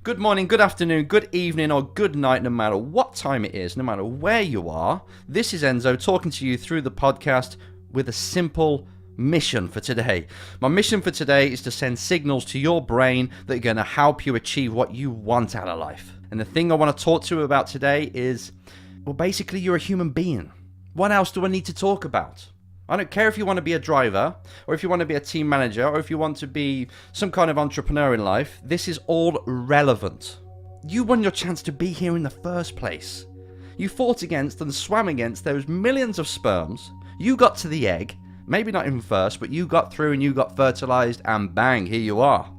Good morning, good afternoon, good evening, or good night, no matter what time it is, no matter where you are. This is Enzo talking to you through the podcast with a simple mission for today. My mission for today is to send signals to your brain that are going to help you achieve what you want out of life. And the thing I want to talk to you about today is, well, basically, you're a human being. What else do I need to talk about? I don't care if you want to be a driver, or if you want to be a team manager, or if you want to be some kind of entrepreneur in life. This is all relevant. You won your chance to be here in the first place. You fought against and swam against those millions of sperms. You got to the egg, maybe not even first, but you got through and you got fertilized, and bang, here you are.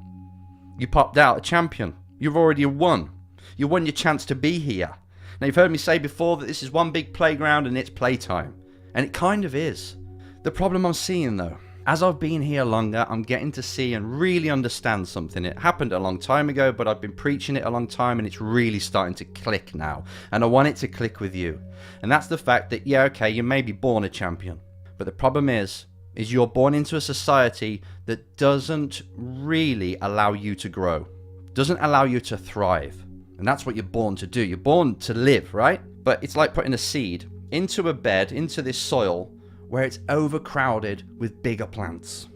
You popped out a champion. You've already won. You won your chance to be here. Now, you've heard me say before that this is one big playground and it's playtime. And it kind of is. The problem I'm seeing though, as I've been here longer, I'm getting to see and really understand something. It happened a long time ago, but I've been preaching it a long time and it's really starting to click now. And I want it to click with you. And that's the fact that, yeah, okay, you may be born a champion. But the problem is you're born into a society that doesn't really allow you to grow. Doesn't allow you to thrive. And that's what you're born to do. You're born to live, right? But it's like putting a seed into a bed, into this soil, where it's overcrowded with bigger plants.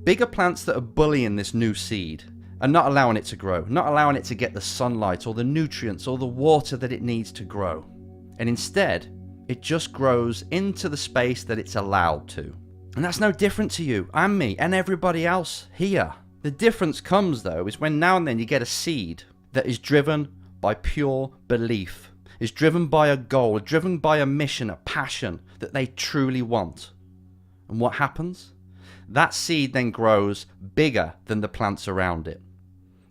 Bigger plants that are bullying this new seed and not allowing it to grow, not allowing it to get the sunlight or the nutrients or the water that it needs to grow. And instead, it just grows into the space that it's allowed to. And that's no different to you and me and everybody else here. The difference comes though is when now and then you get a seed that is driven by pure belief. Is driven by a goal, driven by a mission, a passion that they truly want. And what happens? That seed then grows bigger than the plants around it.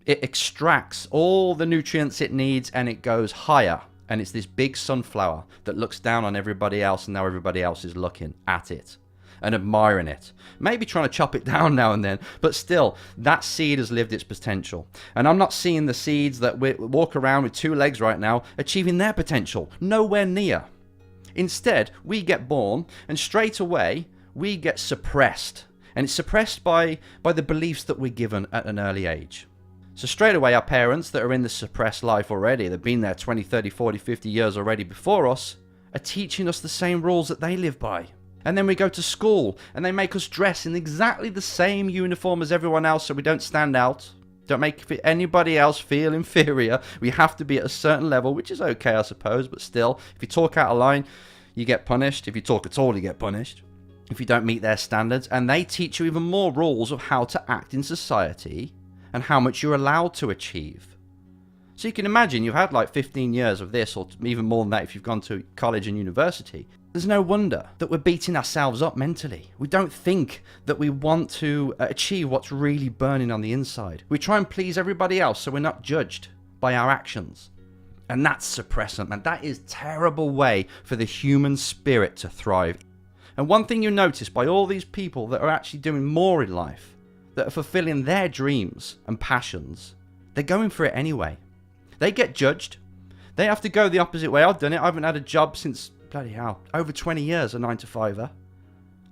It extracts all the nutrients it needs and it goes higher. And it's this big sunflower that looks down on everybody else, and now everybody else is looking at it and admiring it. Maybe trying to chop it down now and then, but still, that seed has lived its potential. And I'm not seeing the seeds that walk around with two legs right now achieving their potential. Nowhere near. Instead, we get born, and straight away, we get suppressed. And it's suppressed by the beliefs that we're given at an early age. So straight away, our parents that are in the suppressed life already, they've been there 20, 30, 40, 50 years already before us, are teaching us the same rules that they live by. And then we go to school and they make us dress in exactly the same uniform as everyone else so we don't stand out. Don't make anybody else feel inferior. We have to be at a certain level, which is okay, I suppose. But still, if you talk out of line, you get punished. If you talk at all, you get punished. If you don't meet their standards. And they teach you even more rules of how to act in society and how much you're allowed to achieve. So you can imagine you've had like 15 years of this, or even more than that if you've gone to college and university. There's no wonder that we're beating ourselves up mentally. We don't think that we want to achieve what's really burning on the inside. We try and please everybody else so we're not judged by our actions. And that's suppressant, man. That is a terrible way for the human spirit to thrive. And one thing you notice by all these people that are actually doing more in life, that are fulfilling their dreams and passions, they're going for it anyway. They get judged. They have to go the opposite way. I've done it. I haven't had a job since, bloody hell, over 20 years, a 9-to-5er.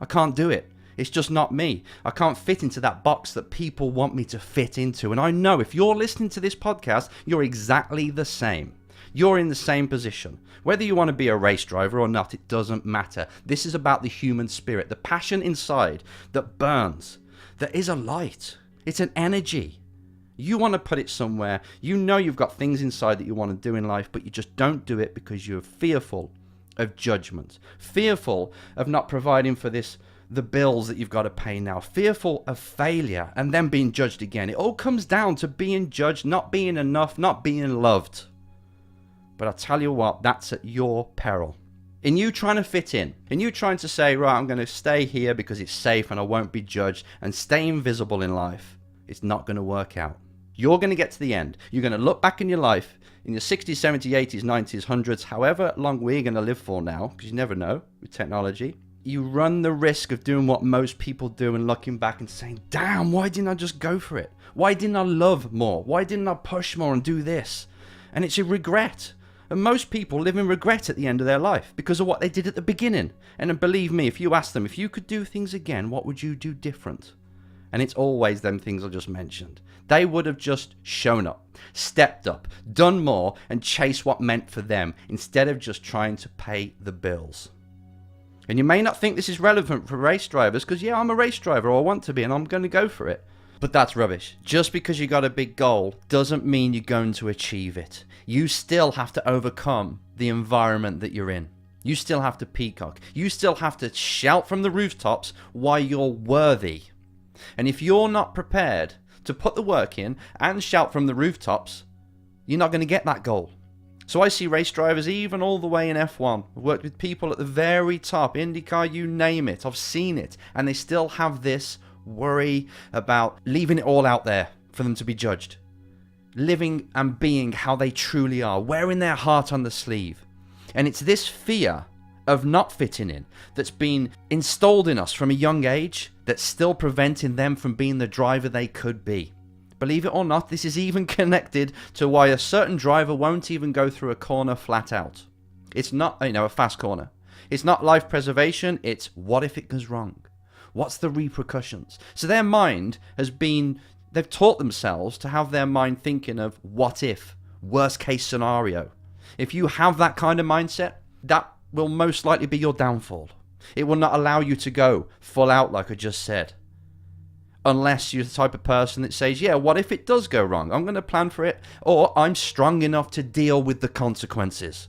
I can't do it. It's just not me. I can't fit into that box that people want me to fit into. And I know if you're listening to this podcast, you're exactly the same. You're in the same position. Whether you want to be a race driver or not, it doesn't matter. This is about the human spirit, the passion inside that burns, that is a light. It's an energy. You want to put it somewhere. You know you've got things inside that you want to do in life, but you just don't do it because you're fearful of judgment, fearful of not providing for the bills that you've got to pay now, fearful of failure and then being judged again. It all comes down to being judged, not being enough, not being loved. But I tell you what, that's at your peril. In you trying to fit in you trying to say, right, I'm going to stay here because it's safe and I won't be judged and stay invisible in life, it's not going to work out. You're going to get to the end. You're going to look back in your life, in your 60s, 70s, 80s, 90s, 100s, however long we're going to live for now, because you never know with technology. You run the risk of doing what most people do and looking back and saying, damn, why didn't I just go for it? Why didn't I love more? Why didn't I push more and do this? And it's a regret. And most people live in regret at the end of their life because of what they did at the beginning. And believe me, if you ask them, if you could do things again, what would you do different? And it's always them things I just mentioned. They would have just shown up, stepped up, done more, and chased what meant for them instead of just trying to pay the bills. And you may not think this is relevant for race drivers because, yeah, I'm a race driver, or I want to be, and I'm going to go for it. But that's rubbish. Just because you got a big goal doesn't mean you're going to achieve it. You still have to overcome the environment that you're in. You still have to peacock. You still have to shout from the rooftops why you're worthy. And if you're not prepared to put the work in and shout from the rooftops, you're not going to get that goal. So I see race drivers even all the way in F1. I've worked with people at the very top, IndyCar, you name it. I've seen it. And they still have this worry about leaving it all out there for them to be judged. Living and being how they truly are, wearing their heart on the sleeve. And it's this fear of not fitting in that's been installed in us from a young age that's still preventing them from being the driver they could be. Believe it or not, this is even connected to why a certain driver won't even go through a corner flat out. It's not, a fast corner. It's not life preservation, it's what if it goes wrong? What's the repercussions? So their mind they've taught themselves to have their mind thinking of what if, worst case scenario. If you have that kind of mindset, that will most likely be your downfall. It will not allow you to go full out like I just said. Unless you're the type of person that says, yeah, what if it does go wrong? I'm going to plan for it, or I'm strong enough to deal with the consequences.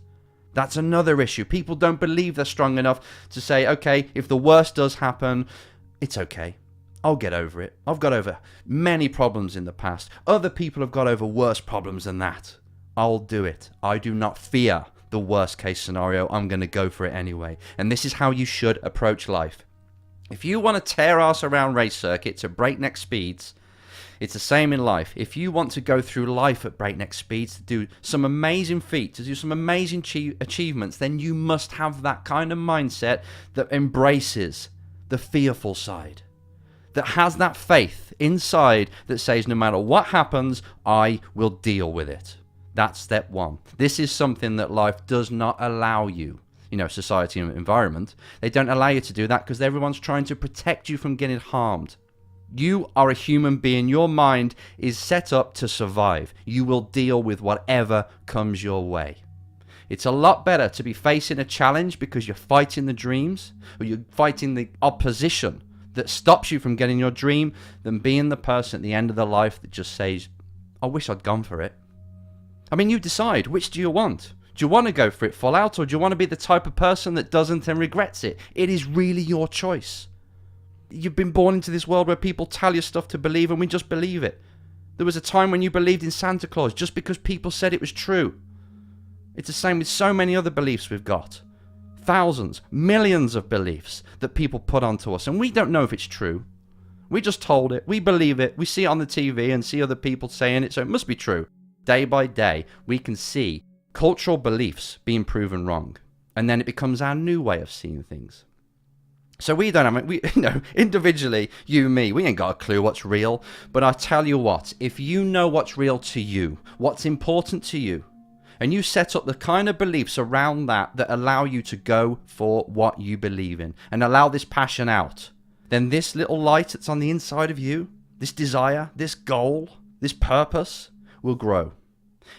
That's another issue. People don't believe they're strong enough to say, okay, if the worst does happen, it's okay. I'll get over it. I've got over many problems in the past. Other people have got over worse problems than that. I'll do it. I do not fear the worst case scenario. I'm going to go for it anyway. And this is how you should approach life. If you want to tear ass around race circuits at breakneck speeds, it's the same in life. If you want to go through life at breakneck speeds, to do some amazing feats, to do some amazing achievements, then you must have that kind of mindset that embraces the fearful side, that has that faith inside that says, no matter what happens, I will deal with it. That's step one. This is something that life does not allow you. Society and environment, they don't allow you to do that because everyone's trying to protect you from getting harmed. You are a human being. Your mind is set up to survive. You will deal with whatever comes your way. It's a lot better to be facing a challenge because you're fighting the dreams, or you're fighting the opposition that stops you from getting your dream, than being the person at the end of the life that just says, I wish I'd gone for it. You decide, which do you want? Do you want to go for it full out, or do you want to be the type of person that doesn't and regrets it? It is really your choice. You've been born into this world where people tell you stuff to believe, and we just believe it. There was a time when you believed in Santa Claus just because people said it was true. It's the same with so many other beliefs we've got. Thousands, millions of beliefs that people put onto us, and we don't know if it's true. We just told it, we believe it, we see it on the TV and see other people saying it, so it must be true. Day by day, we can see cultural beliefs being proven wrong, and then it becomes our new way of seeing things. So we don't have, individually, you, me, we ain't got a clue what's real, but I tell you what, if you know what's real to you, what's important to you, and you set up the kind of beliefs around that allow you to go for what you believe in, and allow this passion out, then this little light that's on the inside of you, this desire, this goal, this purpose, will grow.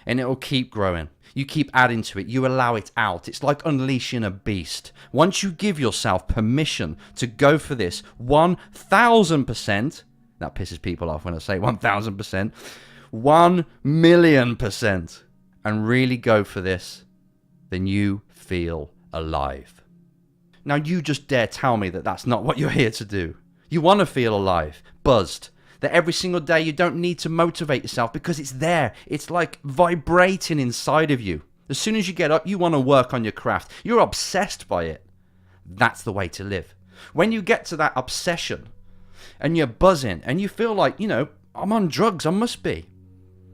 And it will keep growing. You keep adding to it. You allow it out. It's like unleashing a beast. Once you give yourself permission to go for this 1,000%, that pisses people off when I say 1,000%, 1,000,000%, and really go for this, then you feel alive. Now, you just dare tell me that that's not what you're here to do. You want to feel alive, buzzed, that every single day you don't need to motivate yourself because it's there. It's like vibrating inside of you. As soon as you get up, you want to work on your craft. You're obsessed by it. That's the way to live. When you get to that obsession and you're buzzing and you feel like, I'm on drugs, I must be.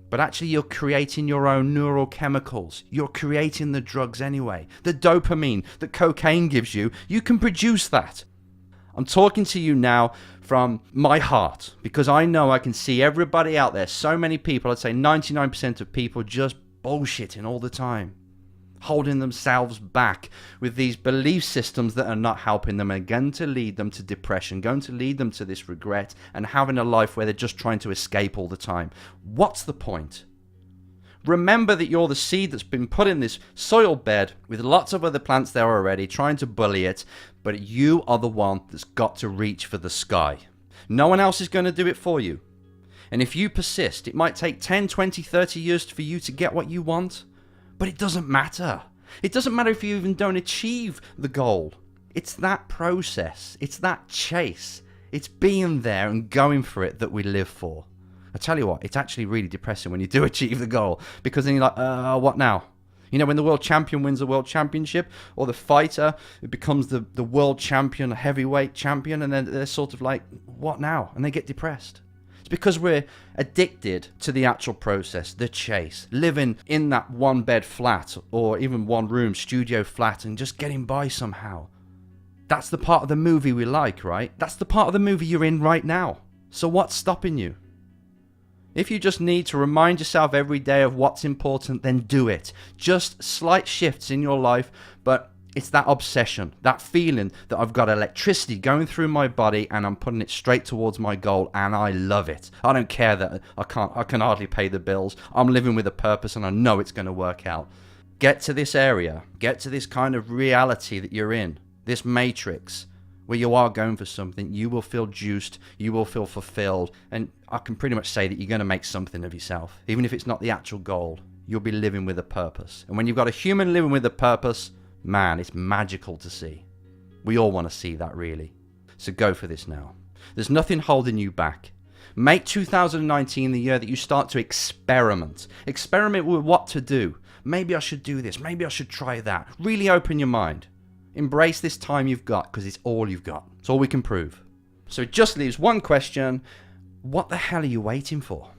But actually you're creating your own neurochemicals. You're creating the drugs anyway. The dopamine that cocaine gives you, you can produce that. I'm talking to you now from my heart because I know I can see everybody out there. So many people, I'd say 99% of people just bullshitting all the time. holding themselves back with these belief systems that are not helping them, and going to lead them to depression, going to lead them to this regret and having a life where they're just trying to escape all the time. What's the point? Remember that you're the seed that's been put in this soil bed with lots of other plants there already trying to bully it, but you are the one that's got to reach for the sky. No one else is going to do it for you. And if you persist, it might take 10, 20, 30 years for you to get what you want. But it doesn't matter. It doesn't matter if you even don't achieve the goal. It's that process. It's that chase. It's being there and going for it that we live for. I tell you what, it's actually really depressing when you do achieve the goal, because then you're like, what now? You know, when the world champion wins the world championship, or the fighter becomes the world champion, heavyweight champion, and then they're sort of like, what now? And they get depressed. It's because we're addicted to the actual process, the chase, living in that one bed flat or even one room studio flat and just getting by somehow. That's the part of the movie we like, right? That's the part of the movie you're in right now. So what's stopping you? If you just need to remind yourself every day of what's important, then do it. Just slight shifts in your life, but it's that obsession, that feeling that I've got electricity going through my body and I'm putting it straight towards my goal, and I love it. I don't care that I can hardly pay the bills. I'm living with a purpose and I know it's going to work out. Get to this area, get to this kind of reality that you're in, this matrix where you are going for something. You will feel juiced, you will feel fulfilled, and I can pretty much say that you're going to make something of yourself. Even if it's not the actual goal, you'll be living with a purpose. And when you've got a human living with a purpose, man, it's magical to see. We all want to see that, really. So go for this now. There's nothing holding you back. Make 2019 the year that you start to experiment. Experiment with what to do. Maybe I should do this. Maybe I should try that. Really open your mind. Embrace this time you've got, because it's all you've got. It's all we can prove. So it just leaves one question. What the hell are you waiting for?